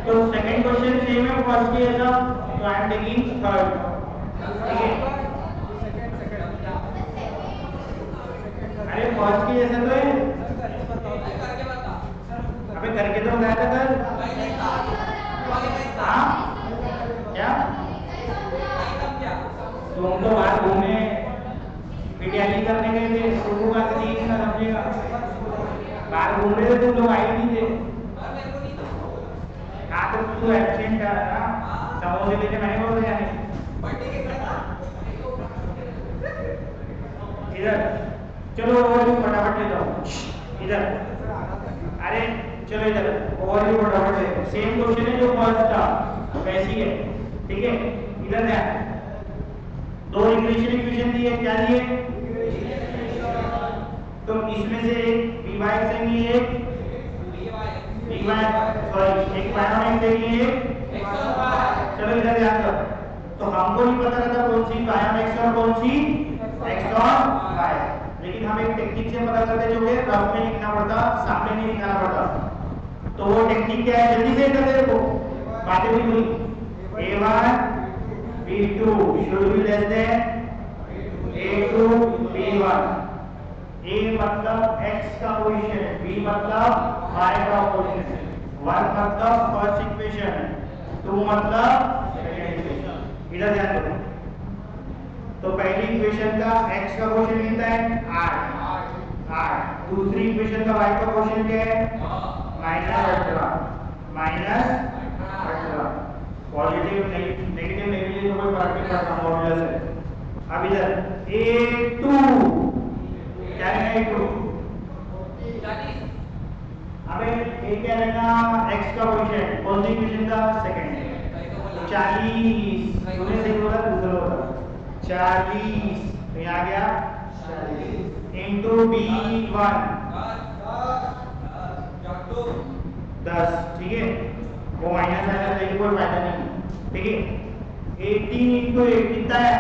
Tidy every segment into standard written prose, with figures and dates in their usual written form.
तो second question same है first के जैसा, तो आई एम टेकिंग थर्ड। ठीक है, अरे फर्स्ट के जैसा तो है। अबे करके तो बताया था कल। हाँ क्या, तुम तो बाहर घूमने विद्यालय करने गए थे, तुमको का नहीं ना समझेगा। बाहर घूम रहे थे तुम लोग, आए नहीं थे। हाँ तो तू एब्सेंट था ना, समोसे लेने मैंने बोल दिया नहीं। इधर चलो ओवरव्यू फटाफट ले जाओ इधर। अरे चलो इधर ओवरव्यू फटाफट ले, सेम क्वेश्चन है जो फर्स्ट था वैसी है। ठीक है, इधर ध्यान, दो रिग्रेशन इक्वेशन दिए, क्या दिए? तो इसमें से एक dy देंगे, एक dy सॉरी एक बायोनिक देंगे, चलो इधर ध्यान दो। तो हमको नहीं पता रहता कौन सी बायोनिक्स और कौन सी x और y, लेकिन हम एक टेक्निक से पता करते जो है रफ में लिखना पड़ता, सामने नहीं लिखना पड़ता। तो वो टेक्निक क्या है, जल्दी से कर देखो, बातें भी हुई। a1 b2 should be less than a2 b1। a मतलब x का पोजीशन है, b मतलब y का पोजीशन है, 1 मतलब फर्स्ट इक्वेशन है, 2 मतलब सेकंड इक्वेशन। इधर ध्यान दो, तो पहली इक्वेशन का x का क्वोशिएंट कितना है 8, दूसरी इक्वेशन का y का क्वोशिएंट क्या है -18 पॉजिटिव नेगेटिव नेगेटिव तो कोई फर्क नहीं पड़ता, मॉडुलस है। अब इधर a2 क्या है, a2 अबे a क्या रहेगा x का क्वोशिएंट, कौन सी इक्वेशन का सेकंड है 40, तूने सही बोला दूसरा बोला 40, तो यहाँ आ गया 40 इंटू b1 10। ठीक है, वो माइनस माइनस लेकिन कोई फायदा नहीं। ठीक है, 18 इंटू 8 कितना है,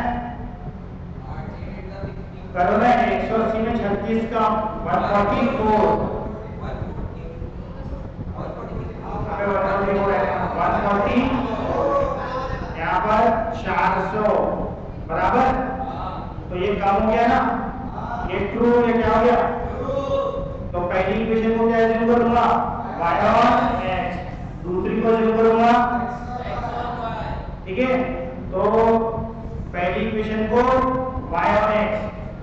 करो ना 180 में 36 का 144, अबे 144 है 140, यहाँ पर 400 बराबर, तो ये कम हो गया ना, ये ट्रू, ये क्या हो गया, तो पहली इक्वेशन को क्या एज्यूम करूंगा y और x, दूसरी को एज्यूम करूंगा। ठीक है, तो पहली इक्वेशन को y और x,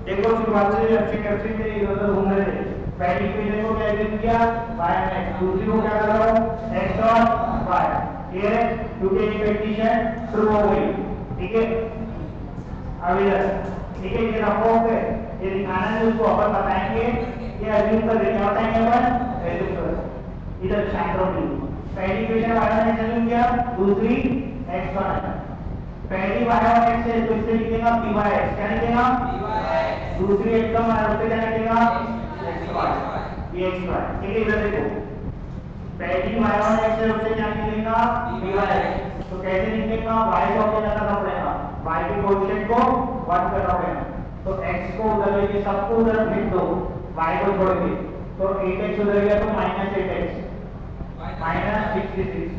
देखो शुरुआत से एब्स्ट्रैक्ट से इधर घूम रहे थे, पहली इक्वेशन को क्या एज्यूम किया y और x, दूसरी को क्या कर रहा हूं x और y। क्लियर है, क्योंकि ये कंडीशन ट्रू हो गई। ठीक है, अब इधर ठीक है, ये रखो पे, ये दिखाना है उसको अपन बताएंगे, ये एज्यूम कर देंगे, बताएंगे अपन एज्यूम कर। इधर शांत रहो, पहली इक्वेशन y और x एज्यूम किया, दूसरी x और x, पहली y और x है तो इससे लिखेगा pyx, क्या लिखेगा दूसरी एकदम उससे क्या लिखेगा xy, ये xy। ठीक है, इधर देखो पहली y और x है उससे क्या लिखेगा pyx, तो कैसे लिखेगा, y को क्या करना पड़ेगा, y के कोएफिशिएंट को 1 करना पड़ेगा, तो x को उधर लेके सबको उधर फेंक दो, y को छोड़ के, तो 8x उधर गया तो -8x -66।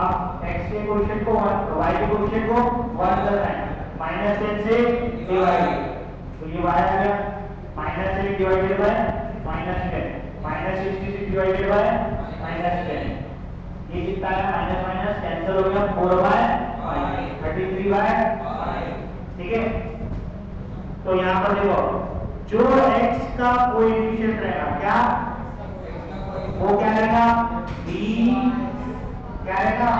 अब x के कोएफिशिएंट को 1, y के कोएफिशिएंट को 1 करना है, -10 से डिवाइड, तो ये y आ गया -8 डिवाइडेड बाय -10, -66 डिवाइडेड बाय -10, ये कितना है माइनस माइनस कैंसिल हो गया 4/5 33/5। ठीक है, तो यहाँ पर देखो जो x का कोएफिशिएंट रहेगा क्या, वो क्या रहेगा b, क्या रहेगा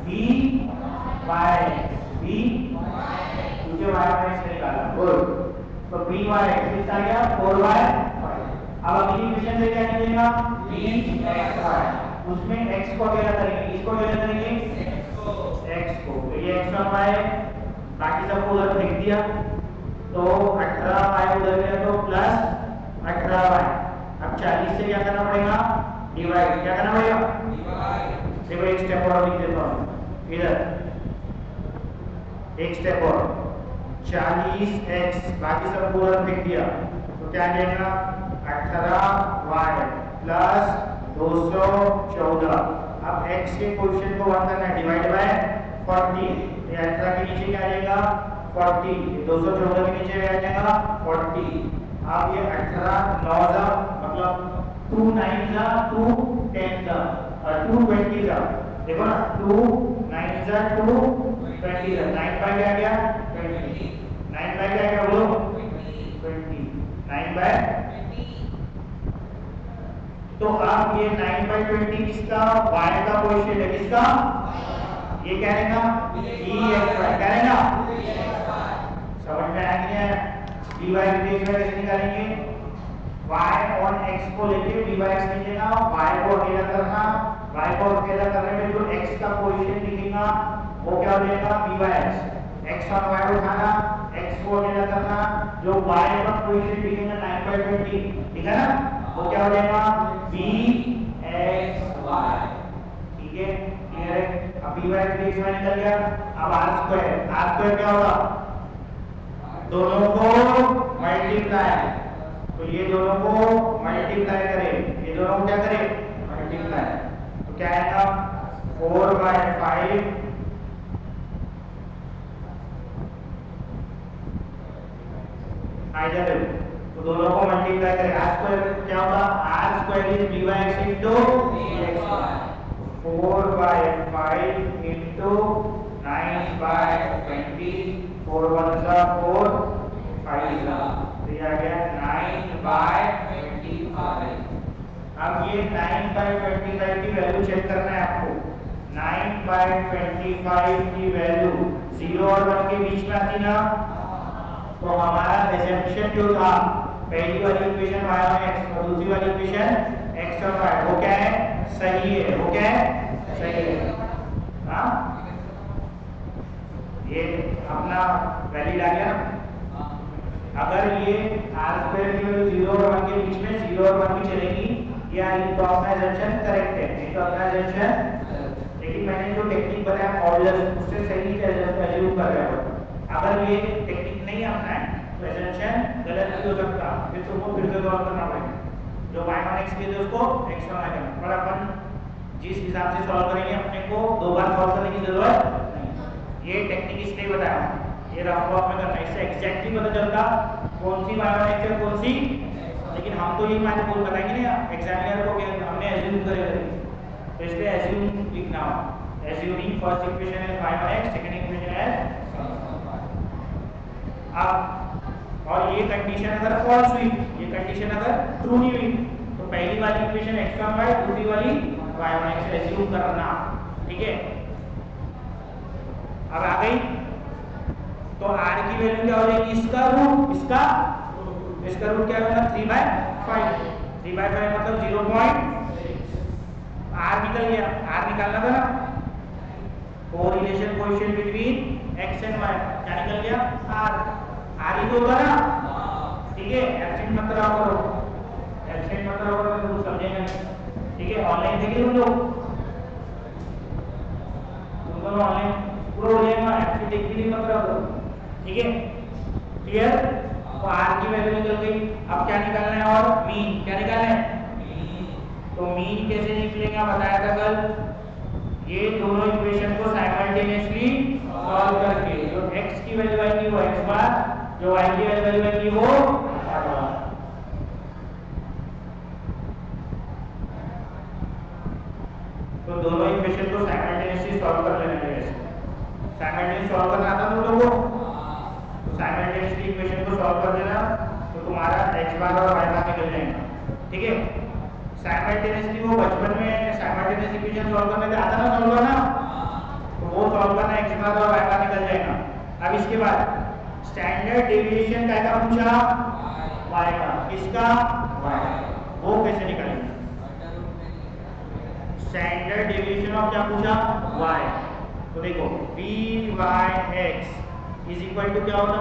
b y, b क्योंकि y और x निकाला बोल, तो b y x कितना आ गया 4/5। अब अगली इक्वेशन से क्या निकलेगा b x y, उसमें x को अकेला करेंगे, इसको अकेला करेंगे x को, तो ये x और y, बाकी सबको उधर फेंक दिया, तो 18y उधर गया तो प्लस 18y। अब 40 से क्या करना पड़ेगा डिवाइड, क्या करना पड़ेगा देखो एक स्टेप और लिख देता हूं इधर, एक स्टेप और 40x, बाकी सबको उधर फेंक दिया, तो क्या जाएगा 18y प्लस 214। अब x के कोएफिशिएंट को 1 करना है, डिवाइड बाय 40। ये 18 के नीचे क्या आ जाएगा 40, 214 के नीचे आ जाएगा 40। अब ये 18 9 जा मतलब 2 9 जा 2 10 जा और 2 20 जा, देखो ना 2 9 जा 2 20 जा, 9 बाय क्या आ गया 20, 9 बाय क्या आ गया बोलो 20, 9 बाय। तो अब ये 9 बाय 20 किसका y का कोएफिशिएंट है, किसका ये क्या रहेगा ex क्या रहेगा, समझ में आ गया। dy dx कैसे निकालेंगे, y और x को लेके dy x लीजिएगा, y को अकेला करना, y को अकेला करने में जो x का कोएफिशिएंट दिखेगा वो क्या हो जाएगा byx, x और y उठाना, x को अकेला करना, जो y का कोएफिशिएंट दिखेगा 9 बाय 20 ठीक है ना, वो क्या हो जाएगा bxy, ठीक है क्लियर है। अब by dx निकल गया। अब r स्क्वायर क्या होगा, दोनों को मल्टीप्लाई, तो ये दोनों को मल्टीप्लाई करें, ये दोनों को क्या करें मल्टीप्लाई, तो क्या आएगा 4 बाय 5 आ जाए, तो दोनों को मल्टीप्लाई करें, r स्क्वायर क्या होगा, r square is byx into dx, 4 by 5 into 9 by 20, 4 1 जा 4 5 जा, तो ये आ गया 9 बाय 25। अब ये 9 बाय 25 की वैल्यू चेक करना है आपको, 9 बाय 25 की वैल्यू 0 और 1 के बीच में आती ना, तो हमारा एजम्पशन जो था पहली वाली इक्वेशन y और x और दूसरी वाली इक्वेशन x और y वो क्या है सही है, वो क्या है सही है। हाँ ये अपना वैलिड आ गया ना। अगर ये r स्क्वायर की वैल्यू 0 और 1 के बीच में 0 और 1 भी चलेगी या ये तो अपना एजम्पशन करेक्ट है, ये तो अपना एजम्पशन, लेकिन मैंने जो टेक्निक बताया मॉडुलस उससे सही एज्यूम कर रहे हो। अगर ये टेक्निक नहीं अपना है तो एजम्पशन गलत भी हो सकता, फिर तुमको फिर से सॉल्व करना पड़ेगा, जो y1 x के उसको x1 y करना, पर अपन जिस हिसाब से सॉल्व करेंगे अपने को दो बार सॉल्व करने की जरूरत नहीं। ये टेक्निक इसलिए बताया, ये रफ वर्क में करना, इससे एग्जैक्टली पता चलता कौन सी y1 x है कौन सी, लेकिन हम तो ये मान बोल बताएंगे ना एग्जामिनर को कि हमने एज्यूम करेगा, तो इसलिए एज्यूम लिखना हो, एज्यूमिंग फर्स्ट इक्वेशन है y1 x, सेकंड इक्वेशन है। अब और ये कंडीशन अगर फॉल्स हुई, ये कंडीशन अगर ट्रू नहीं हुई, तो पहली वाली इक्वेशन x1 y, दूसरी वाली y1 x एज्यूम करना, ठीक है। अब आ गई, तो r की वैल्यू क्या हो जाएगी, इसका रूट क्या होगा 3 बाय 5, 3 बाय 5 मतलब 0.6, r निकल गया, r निकालना था ना, correlation coefficient between x and y क्या निकल गया r ही तो होगा ना, ठीक है। एब्सेंट मत रहा करो, एब्सेंट मत रहा करो तो समझेगा नहीं, ठीक है। ऑनलाइन देखिए तुम लोग ऑनलाइन पूरा हो जाएगा, एब्सेंट एक भी मत रहा करो, ठीक है क्लियर। तो r की वैल्यू निकल गई, अब क्या निकालना है, और मीन क्या निकालना है, तो मीन कैसे निकलेगा बताया था कल, ये दोनों इक्वेशन को साइमल्टेनियसली सॉल्व करके, जो x की वैल्यू आएगी वो x बार, जो y की वैल्यू आएगी वो y बार। तो दोनों इक्वेशन को साइमल्टेनियसली सॉल्व कर लेना है, साइमल्टेनियसली सॉल्व करना आता तुम लोगों को, तो साइमल्टेनियसली इक्वेशन को सॉल्व कर देना, तो तुम्हारा x बार और y बार निकल जाएगा, ठीक है। साइमल्टेनियसली वो बचपन में साइमल्टेनियस इक्वेशन सॉल्व करने में आता ना सॉल्व करना, तो वो सॉल्व करना x बार और y बार निकल जाएगा। अब इसके बाद स्टैंडर्ड डेविएशन का पूछा y का, किसका y, वो कैसे निकालेंगे, स्टैंडर्ड डेविएशन ऑफ क्या पूछा y, तो देखो byx इज इक्वल टू क्या होता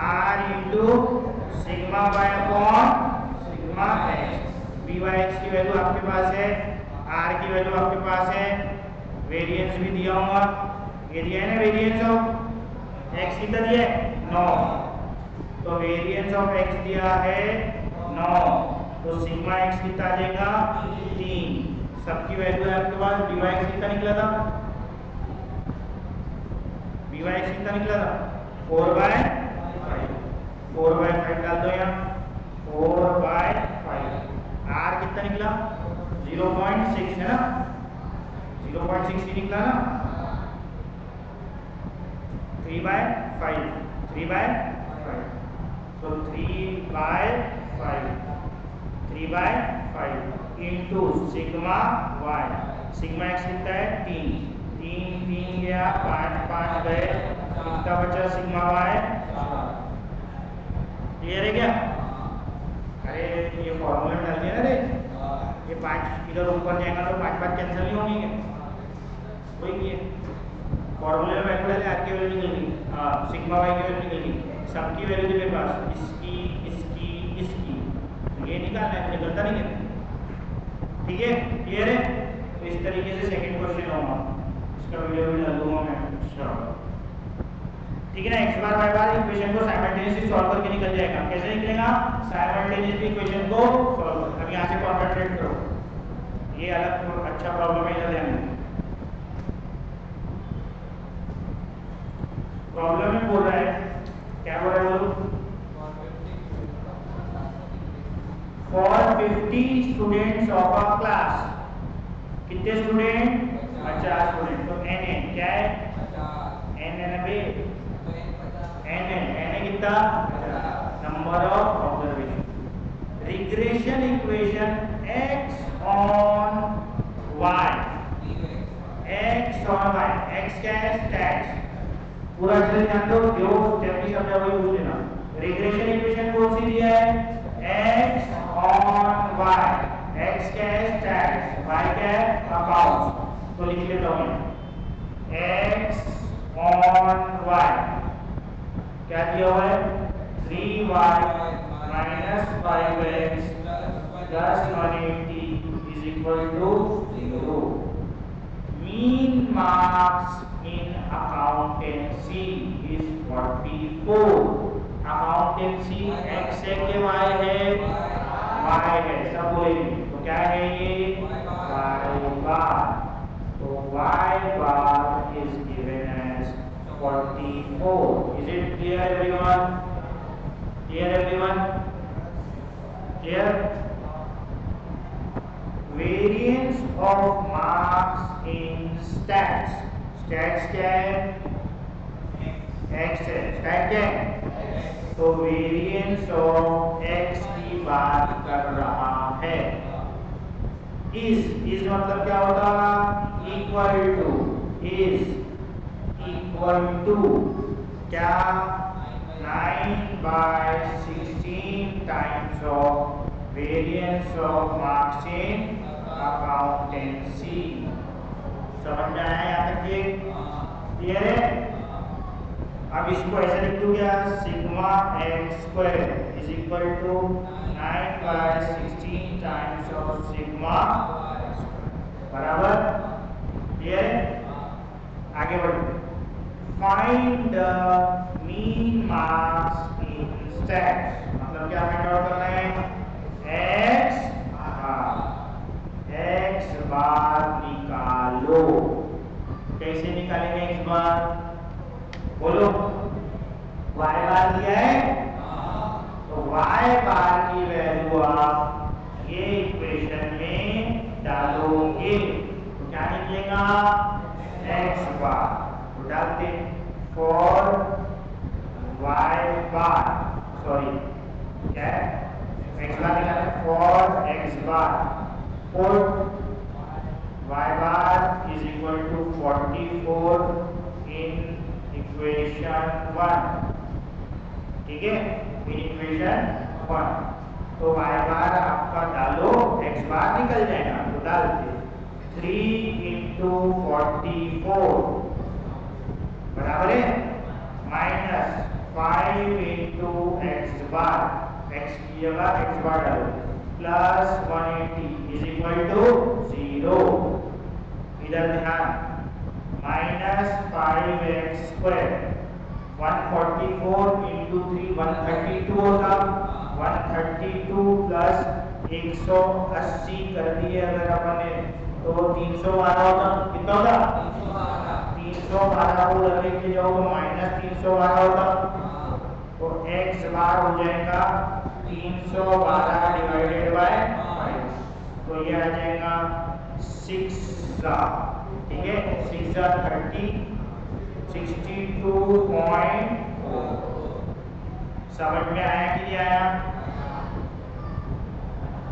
r into sigma y upon sigma x, byx की वैल्यू आपके पास है, r की वैल्यू आपके पास है, वेरिएंस भी दिया होगा, ये दिया है ना वेरिएंस ऑफ x कितना दिया है 9, तो वेरिएंस ऑफ x दिया है 9, तो सिग्मा एक्स कितना आ जाएगा 3, सबकी वैल्यू है आपके पास। dy x कितना निकला था, dy x कितना निकला था 4/5, 4/5 डाल दो यहाँ, 4/5। r कितना निकला 0.6 है ना, 0.6 ही निकला ना, 3/5, 3/5, तो 3/5, 3/5 into sigma y, sigma x कितना है 3, 3 3 गया, 5 5 गए, कितना बचा सिग्मा y। क्लियर है क्या? अरे ये फॉर्मूला में डाल दिया ना रे, ये 5 इधर ऊपर जाएगा तो 5 5 कैंसिल नहीं होंगे क्या? वही ये फॉर्मूले में वैल्यू डाले, आपकी वैल्यू निकल गई, हाँ सिग्मा y की वैल्यू निकल गई, सबकी वैल्यू थी मेरे पास, इसकी इसकी इसकी, ये निकालना है, निकलता नहीं है। ठीक है, क्लियर है? तो इस तरीके से सेकंड क्वेश्चन होगा, इसका वीडियो भी डाल दूंगा मैं। अच्छा ठीक है ना, x बार y बार इक्वेशन को साइमल्टेनियसली सॉल्व करके निकल जाएगा। कैसे निकलेगा? साइमल्टेनियसली इक्वेशन को सॉल्व। अब यहां से कॉन्सेंट्रेट करो, ये अलग अच्छा प्रॉब्लम है, इधर ध्यान दो। प्रॉब्लम में बोल रहा है, क्या बोल रहा है बोलो, for 50 students of a class, कितने स्टूडेंट 50 स्टूडेंट, तो n है क्या है n है ना बे, n है कितना number of observation. Regression equation x on y, x on y, x क्या है स्टैट्स, पूरा अच्छे से ध्यान दो, जो स्टेप भी समझा वही पूछ लेना। रिग्रेशन इक्वेशन कौन सी दिया है x on y, x क्या है स्टैट्स, y क्या है अकाउंट्स, तो लिख लेता हूं x on y क्या दिया हुआ है 3y minus 5x plus 180 is equal to 0. Mean marks in accountancy is 44. accountancy x है कि y है, y है, सब बोलेंगे, तो क्या है ये y bar, तो y bar is given as 44. Is it clear everyone? Clear everyone? Clear? Variance of marks in stats, stats क्या है x है, stat क्या है, तो वेरिएंस ऑफ x की बात कर रहा है। इज मतलब क्या होता, equal to, is equal to क्या 9/16 times of variance of marks in accountancy. समझ में आया यहाँ तक? ये क्लियर है? अब इसको ऐसे लिख दूं क्या, sigma x square is equal to 9/16 times of sigma बराबर। क्लियर? आगे बढ़ो, find the mean marks in stats, मतलब क्या फाइंड आउट करना है, एक्स बार निकालो। कैसे निकालेंगे एक्स बार, बोलो, y बार दिया है, तो y बार की वैल्यू आप ये इक्वेशन में डालोगे, तो क्या निकलेगा x बार, तो डालते फॉर y बार, सॉरी क्या है x बार निकालना, for x bar, for y bar is equal to 44 in equation 1। ठीक है, इन इक्वेशन 1, तो y बार आपका डालो, x बार निकल जाएगा, तो डालते 3 into 44 बराबर है माइनस 5 into x बार, x की जगह x बार डालो, प्लस 180 इज इक्वल टू 0। इधर ध्यान, माइनस 5x स्क्वायर, 144 इंटू 3 132 होगा, 132 प्लस 180 कर दिए अगर अपन ने तो 312 होता, कितना होता 312 को उधर लेके जाओ माइनस 312 होता, तो x बार हो जाएगा 312 डिवाइडेड बाय 5, तो ये आ जाएगा 6, ठीक है 6 30, 62.4। समझ में आया कि नहीं आया?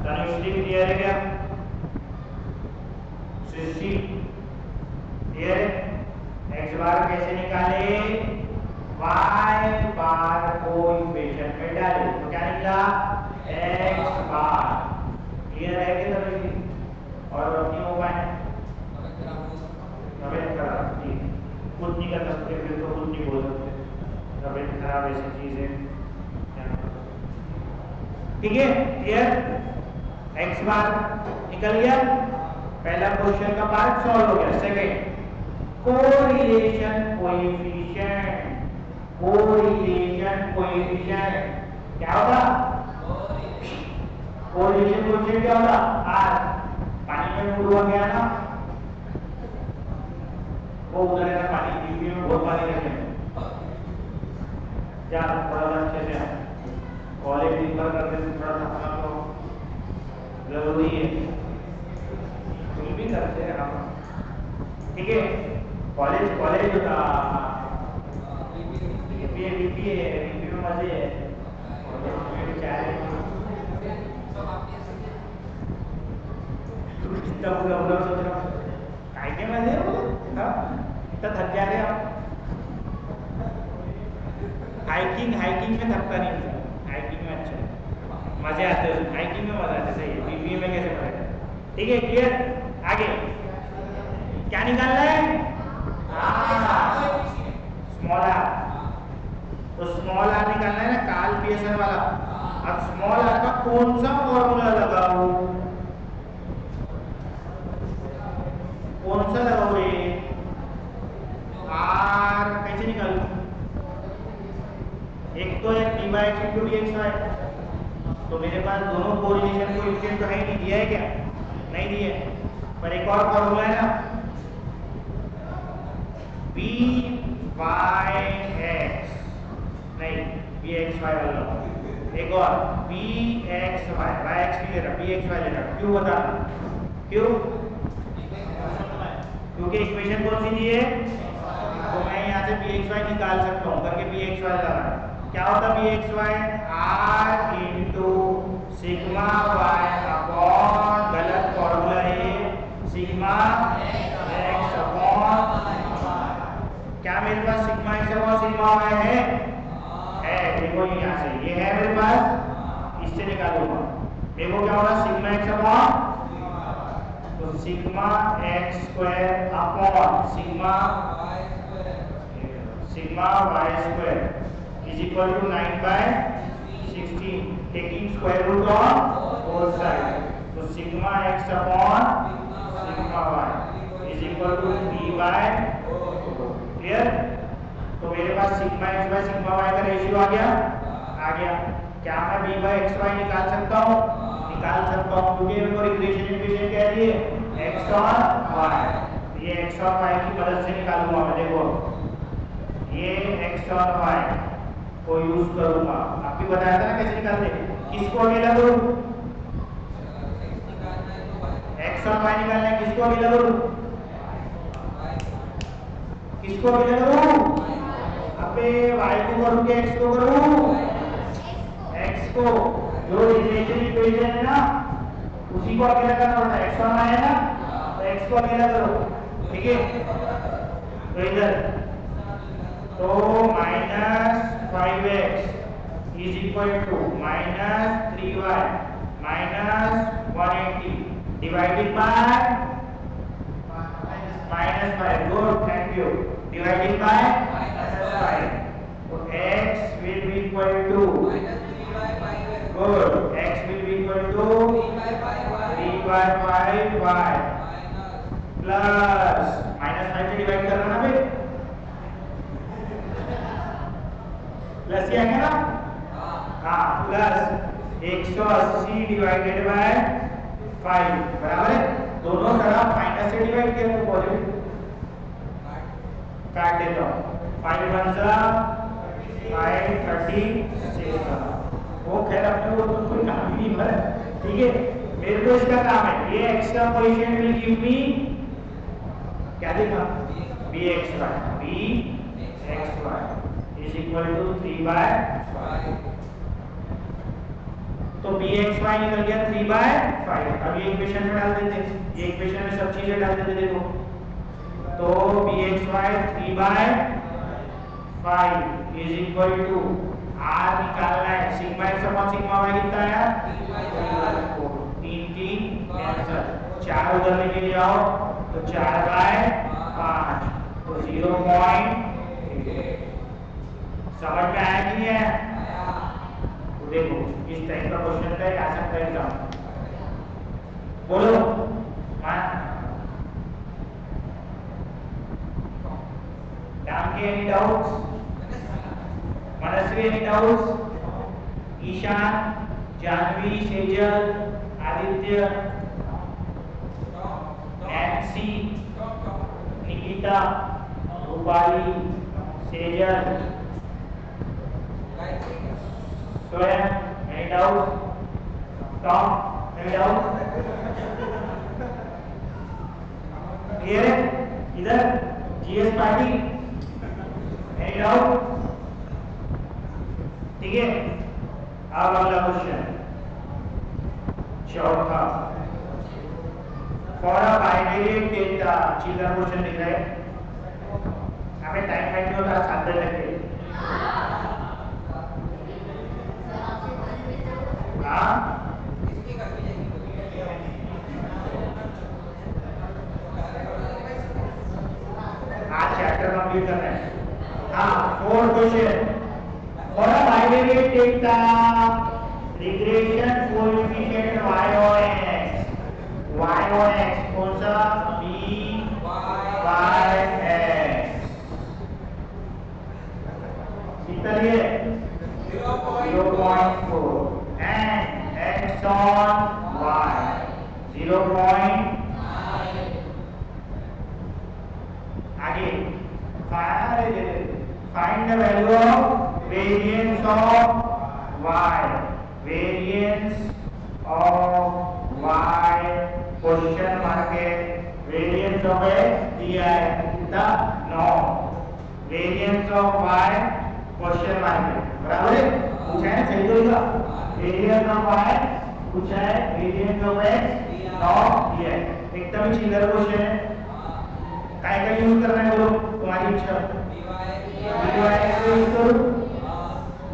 तनुश्री क्लियर है क्या? सृष्टि क्लियर है? x बार कैसे निकाले? y बार को इक्वेशन में डाले तो क्या निकला? x बार। क्लियर है क्या तनुश्री? और नहीं हो पाए तबियत खराब, ठीक कुछ नहीं कर सकते, फिर तो कुछ नहीं बोल सकते, तबियत खराब ऐसी चीज है, ठीक है क्लियर? x बार निकल गया, पहला क्वेश्चन का पार्ट सॉल्व हो गया। Second correlation coefficient, correlation coefficient क्या होगा? कोरिलेशन कोएफिशिएंट क्या होगा? r पानी में डूबा गया ना, वो उधर है ना पानी, पीपी में बहुत पानी रखे क्या थोड़ा सा अच्छे से कॉलेज दिन भर करते थोड़ा सा तो जरूरी है, तुम भी करते हैं हम, ठीक है कॉलेज होता बीपी में मजे है, इतना पूरा सोच रहा हूँ काय के मजे इतना थक जा रहे आप। हाइकिंग में थकता नहीं होता, हाइकिंग में अच्छा मजे आते हैं, हाइकिंग में मजा आता है, सही है, बीपी में कैसे मजा, ठीक है क्लियर? आगे क्या निकालना है? स्मॉल आर, तो स्मॉल आर निकालना है ना, कार्ल पियर्सन वाला। अब स्मॉल आर का कौन सा फॉर्मूला लगाओ, कौन सा लगाओ? ये आर कैसे निकालूं? एक तो है p by x into dxy, तो मेरे पास दोनों कोरिलेशन कोएफिशिएंट तो है नहीं, दिया है क्या? नहीं दिया है, पर एक और फॉर्मूला है ना b बाय x, नहीं bxy वाला, एक और bxy, बाय x नहीं ले रहा, bxy ले रहा, क्यों बता? क्यों? क्योंकि इक्वेशन कौन सी दी है, तो मैं यहाँ से bxy निकाल सकता हूँ करके bxy लगा, क्या होता bxy? r into sigma y upon, गलत फॉर्मूला है, सिग्मा x अपॉन, क्या मेरे पास sigma x upon sigma y है, देखो यहाँ से ये है मेरे पास, इससे निकालूंगा, देखो क्या होगा सिग्मा x अपॉन, तो sigma x square upon sigma y square is equal to 9 by 16, taking square root on both sides, तो sigma x upon sigma y is equal to 3 by 4, clear? तो मेरे पास sigma x by sigma y का ratio आ गया, क्या मैं b by xy निकाल सकता हूँ? निकाल सकता हूँ, क्योंकि मेरे को रिग्रेशन इक्वेशन क्या दी है? x और y, ये x और y की मदद से निकालूंगा मैं, देखो ये x और y को यूज करूंगा, आपको बताया था ना कैसे निकालते हैं, किसको अकेला करूं? x और y निकालना है, किसको अकेला करूं? किसको अकेला करूं? अबे y को करूं कि x को करूं? x को, जो रिलेशन इक्वेशन है ना उसी को अकेला करना पड़ता है, x और y है ना, तो x को अकेला करो, ठीक है? तो इधर तो -5x is equal to -3y -180 divided by -5, good thank you, divided by -5, तो x will be equal to, good, x will be equal to 3/5y plus -5 से डिवाइड करना ना फिर, प्लस ही आएगा ना, हाँ प्लस 180 डिवाइडेड बाय 5 बराबर है। दोनों तरफ माइनस से डिवाइड किया तो पॉजिटिव काट देता हूं। 5 1 जा 5 36 वो खैर अपने को तो कोई काम ही नहीं भरा, ठीक है। मेरे को इसका काम है ये extra coefficient will give me क्या देखा bxy is equal to 3/5। तो bxy निकल गया 3/5। अब ये इक्वेशन में डाल देते हैं, ये इक्वेशन में सब चीजें डाल देते देखो। तो bxy 3/5 is equal to r निकालना है sigma x upon sigma y कितना आया 3 कैंसिल 4 उधर लेके जाओ तो 4/5 तो 0.8 समझ में आया कि नहीं है। तो देखो इस टाइप का क्वेश्चन का आ सकता है एग्जाम। बोलो नाम के any doubts Manasvi any doubts Ishan Janvi Sejal Aditya Nancy Nikita Rupali Sejal Swayam any doubts Tom any doubt clear है। इधर जीएस पार्टी एनी डाउट ठीक है। अब अगला क्वेश्चन चौथा for a binary data children question लिख रहे हैं। हमें टाइम फाइंड होता 7 बजे तक के हाँ आज चैप्टर कंप्लीट करना है। हाँ 4 question for a binary data regression coefficient y और x कौन सा b y x कितना है 0.4 and x on y 0.9 आगे find the value of variance of y question mark है वेरिएंस ऑफ x दिया है कितना 9 variance of y question mark है बराबर है। पूछा है सही तो होगा वेरिएंस ऑफ y पूछा है वेरिएंस ऑफ x 9 दिया है एकदम ही चिल्लर क्वेश्चन है। काय का यूज करना है बोलो तुम्हारी इच्छा pyx का यूज करो।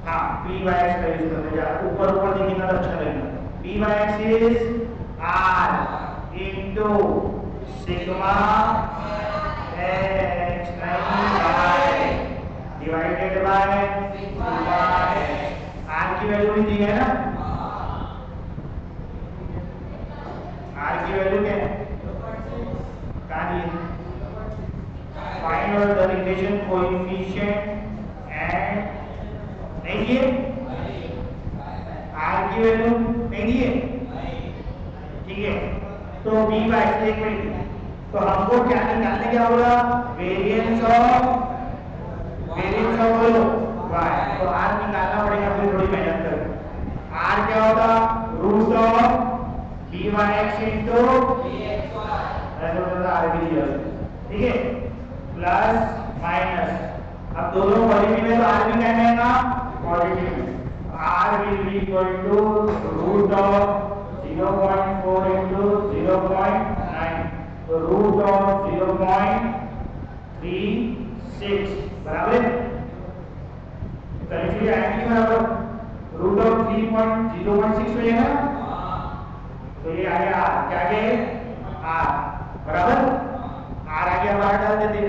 हाँ pyx का यूज करने जा ऊपर दिखेगा तो अच्छा लगेगा। pyx is r into sigma x divided by sigma x r की वैल्यू भी दी है ना। r की वैल्यू क्या है कहाँ दी है find out the regression coefficient and नहीं दिए r की वैल्यू नहीं दी है ठीक है। तो b बाय एक मिनट तो हमको क्या निकालने क्या होगा वेरिएंस ऑफ y तो r निकालना पड़ेगा फिर थोड़ी मेहनत करके। r क्या होता रूट ऑफ byx इनटू ऐसे होता r भी दिया ठीक है प्लस माइनस। अब दोनों पॉजिटिव है तो r भी क्या रहेगा positive r will be equal to root of 0.4 into 0.9 तो रूट ऑफ 0.36 बराबर है। करेक्टली आएगी बराबर रूट ऑफ 3.0.6 हो जाएगा तो ये आ गया क्या के r बराबर r आगे अब r डाल देते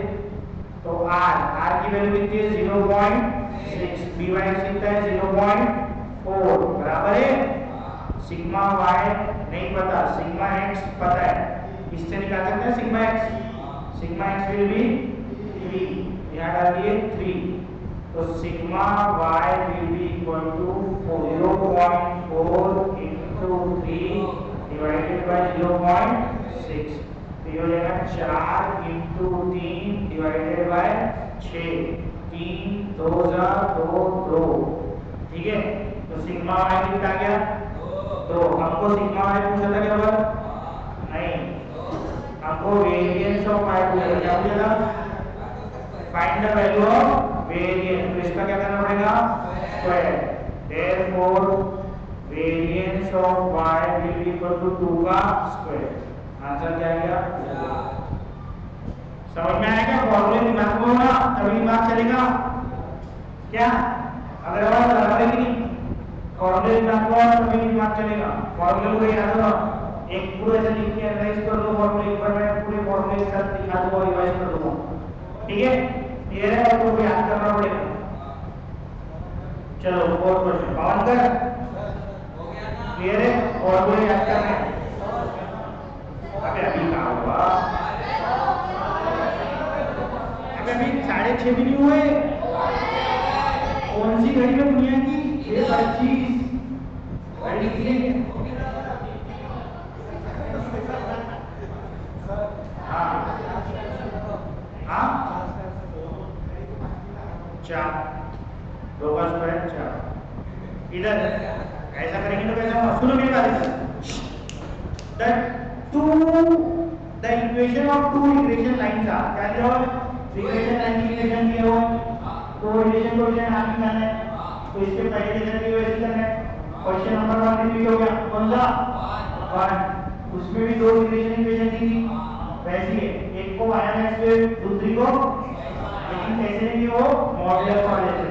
तो r की वैल्यू कितनी है 0.6 by कितना है 0.4 बराबर है। सिग्मा y नहीं पता सिग्मा x पता है इससे निकाल सकते हैं सिग्मा x विल बी 3 यहाँ डाल दिए 3 तो sigma y will be equal to 0.4 0.4 into 3 divided by 0.6, तो ये हो जाएगा 4 into 3 divided by 6, 3 2 2 2, ठीक है। तो सिग्मा y कितना आ गया? तो हमको सिग्मा y पूछा था क्या बात? नहीं, हमको वेरिएंस ऑफ y पूछा था। क्या पूछा था? Find the value of variance. तो इसका क्या करना पड़ेगा? Square. Therefore variance of y will be equal to 2 का स्क्वायर। आंसर क्या आ गया? समझ में आया क्या? फॉर्मूले दिमाग में होगा तभी दिमाग चलेगा क्या? अगर आवाज लगा लेगी नहीं, फॉर्मूले दिमाग में होगा तभी दिमाग चलेगा। फॉर्मूले को याद रखो, एक पूरा ऐसे लिख के एनालाइज कर दो फॉर्मूले, एक बार मैं पूरे फॉर्मूले के साथ दिखा दूंगा, रिवाइज कर दूंगा, ठीक है? क्लियर है? और तो याद करना पड़ेगा। चलो और क्वेश्चन पावन कर, क्लियर है? और कोई याद करना है? अभी कहा हुआ, अभी 6:30 भी नहीं हुए। कौन सी घड़ी है दुनिया की? 6:25 घड़ी की। हाँ हाँ 4, 2 का स्क्वायर 4। इधर ऐसा करेंगे तो कैसा होगा? सुनो मेरी बात। the equation of two regression lines are, क्या दिया हुआ है? रिग्रेशन लाइन की इक्वेशन दिया हुआ है, तो रिलेशन कोएफिशिएंट आप निकालना है। तो इसके पहले जैसे कि वैसे करना है। क्वेश्चन नंबर 1 रिपीट हो गया, कौन सा? 1। उसमें भी दो रिग्रेशन इक्वेशन दी थी, वैसी है, एक को y से दूसरी को, लेकिन कैसे लेंगे वो? मॉडुलस वाले से।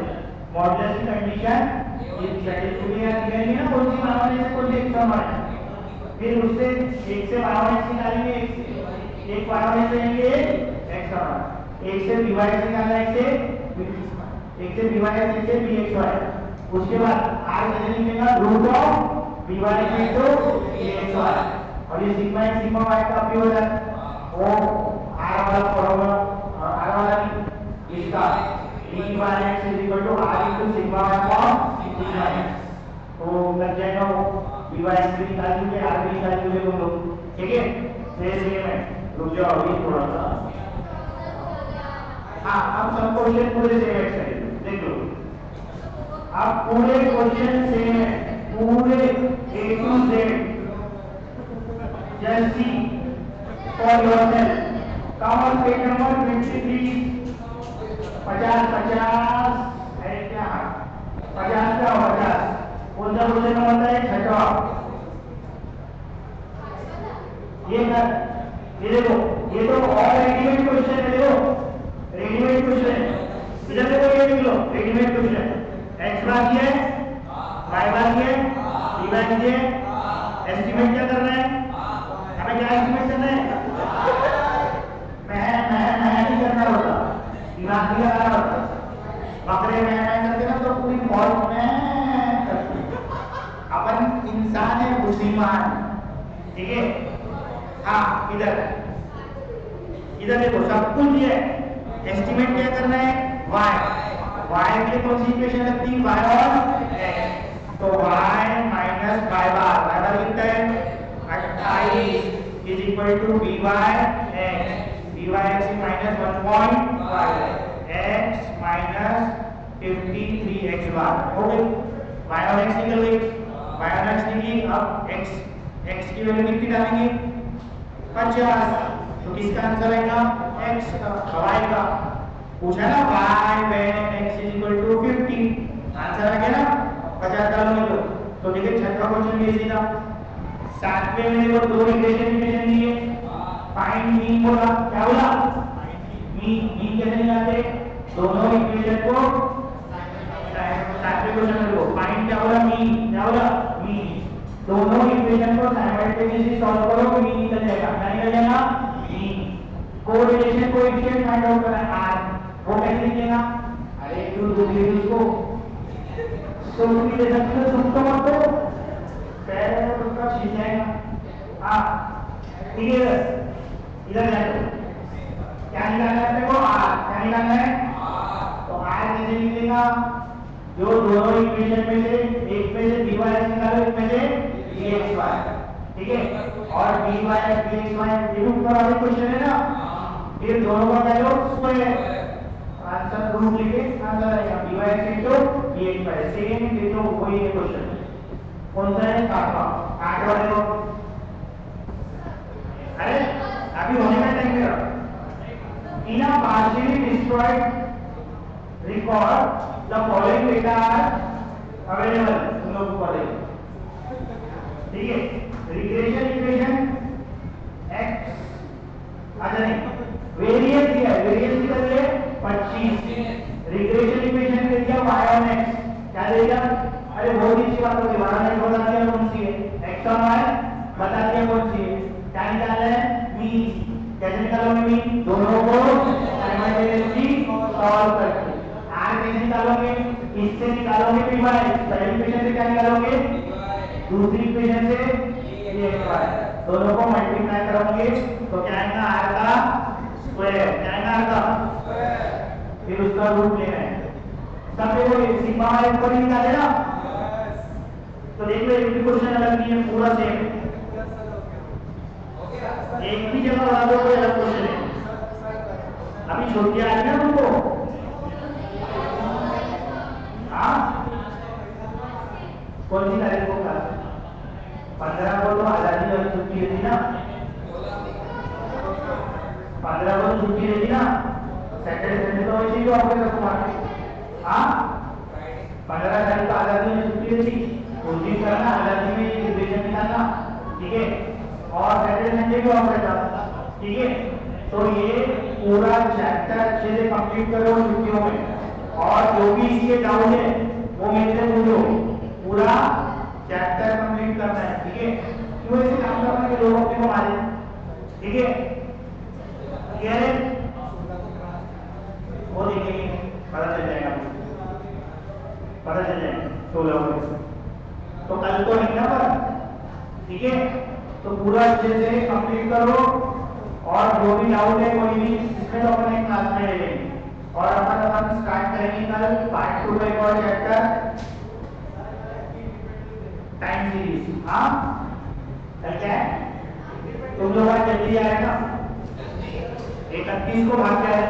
मॉडुलस की कंडीशन ये सैटिस्फाई या दिखाएंगे ना, कौन सी y से कौन सी x है। फिर उससे एक से y निकालेंगे, एक y से लेंगे, एक x है। एक से by निकालना है, एक से by एक से bxy। उसके बाद r कैसे निकलेगा? Root of by into bxy। और ये सिग्मा x सिग्मा y का भी हो जाता है, वो r वाला फॉर्मूला, r वाला नहीं, इसका d by x is equal to r into sigma y upon sigma x। तो लग जाएगा वो d by x भी निकाल लीजिए, r भी निकाल लीजिए तुम लोग, ठीक है? सेम है, रुक जाओ अभी थोड़ा सा। हाँ, अब सब क्वेश्चन पूरे सेम एक्सरसाइज देख लो। अब पूरे क्वेश्चन सेम है, पूरे A to Z। just see for yourself। Come on page number 23। 50 है क्या? 50 का 50 कौन सा क्वेश्चन नंबर है? 6वां। ये देखो, ये तो और रेडीमेड क्वेश्चन है। देखो रेडीमेड क्वेश्चन, इधर देखो, ये देख लो रेडीमेड क्वेश्चन। x बाकी है, y बाकी है, d बाकी है। एस्टीमेट क्या करना है? हमें क्या एस्टीमेट करना है? मैं नहीं करना होता, दिमाग भी लगाना होता। बकरे मैं करते ना तो पूरी फौज में करती। अपन इंसान है, मुसलमान, ठीक है? हाँ, इधर देखो सब कुछ ये एस्टीमेट क्या करना है? y के लिए कौन सी इक्वेशन लगती है? y और x। तो y माइनस y बार कितना है? 28 is equal to dy x minus 1.5 x minus 53x bar हो गई। y और x निकल गई, y और x निकली। अब x की वैल्यू कितनी डालेंगे? 50। तो किसका आंसर आएगा? x का, y का। पूछा ना y when x is equal to 50, answer आ गया ना? 50 डालोगे तो देखिए 6वां क्वेश्चन भी सीधा। 7वें में देखो दो रिलेशन दिए, फाइंड मीन बोला, क्या बोला? मीन कैसे निकालते? दोनों इक्वेशन को 7वें क्वेश्चन में देखो फाइंड क्या बोला? मीन, क्या बोला? मीन। दोनों इक्वेशन को साइमल्टेनियसली सॉल्व करो तो मीन निकल जाएगा। क्या निकल जाएगा? Mean. Correlation coefficient find out करना है r, वो कैसे लिखेगा? अरे क्यों दूसरी उसको तो उसकी ले सकते हो, तुम तो मत दो, पहले तो उसका छिल जाएगा। हाँ ठीक है, इधर जाओ, क्या निकालना है? देखो r, क्या निकालना है? तो r कैसे निकलेगा? जो दोनों इक्वेशन में से एक में से dy निकालो, एक में से dxy, ठीक है। और dy dxy ये ऊपर वाले क्वेश्चन है ना, फिर दोनों का क्या लो स्क्वायर, आंसर रूट लिखे आंसर आएगा dy into dxy। सेम ये तो वही है क्वेश्चन, कौन सा है आपका आठ वाले को। अरे अभी होने का टाइम मेरा। In a partially destroyed record, the following data are available तुम लोग को पढ़े, ठीक है। रिग्रेशन इक्वेशन x अच्छा नहीं वेरिएंस दिया है, वेरिएंस कितना दिया है 25। रिग्रेशन इक्वेशन दे दिया y on x, क्या दे दिया, अरे बहुत ही अच्छी बात होगी, y on x बता दिया कौन सी है, x on y बता दिया कौन सी है, क्या निकालना है मीन। कैसे निकालोगे मीन, दोनों को साइमल्टेनियसली सॉल्व करके। r कैसे निकालोगे, इससे निकालोगे py, पहली इक्वेशन से क्या निकालोगे, दूसरी इक्वेशन से dxy, दोनों को मल्टीप्लाई करोगे तो क्या आएगा r का स्क्वायर, क्या आएगा r का स्क्वायर, फिर उसका रूट लेना है। सब देखो सिग्मा y ऊपर ही निकाले ना, तो देख लो एक भी क्वेश्चन अलग नहीं है, पूरा सेम है, एक भी जगह बना दो कोई अलग क्वेश्चन है। अभी छुट्टियां आ रही ना तुमको, हाँ कौन सी तारीख को क्लास, 15 को तो आजादी वाली छुट्टी रहती ना, 15 को छुट्टी रहती ना, सैटरडे संडे तो वैसे ही ऑफिस रखूंगा, हाँ 15 तारीख को आजादी में छुट्टी रहती, उस दिन करना आजादी में रिविजन निकालना, ठीक है, और सैटरडे संडे भी ऑफ रहता, ठीक है। तो ये पूरा चैप्टर अच्छे से कंप्लीट करो छुट्टियों में, और जो भी इसके डाउट है वो मेरे से पूछो, पूरा चैप्टर कंप्लीट करना है, ठीक है। क्यों ऐसे काम करना कि लोग अपने को मारे, ठीक है, क्लियर है, वो देखेंगे पता चल जाएगा, पता चल जाएगा 16 को, तो कल तो नहीं ना पर, ठीक है। तो पूरा अच्छे से कंप्लीट करो, और जो भी डाउट है कोई भी इसमें तो अपन एक क्लास में ले लेंगे, और अपन स्टार्ट करेंगे कल पार्ट 2 का एक और चैप्टर टाइम सीरीज। हाँ कल क्या है, तुम लोग आज जल्दी आए ना, 31 को भाग के आए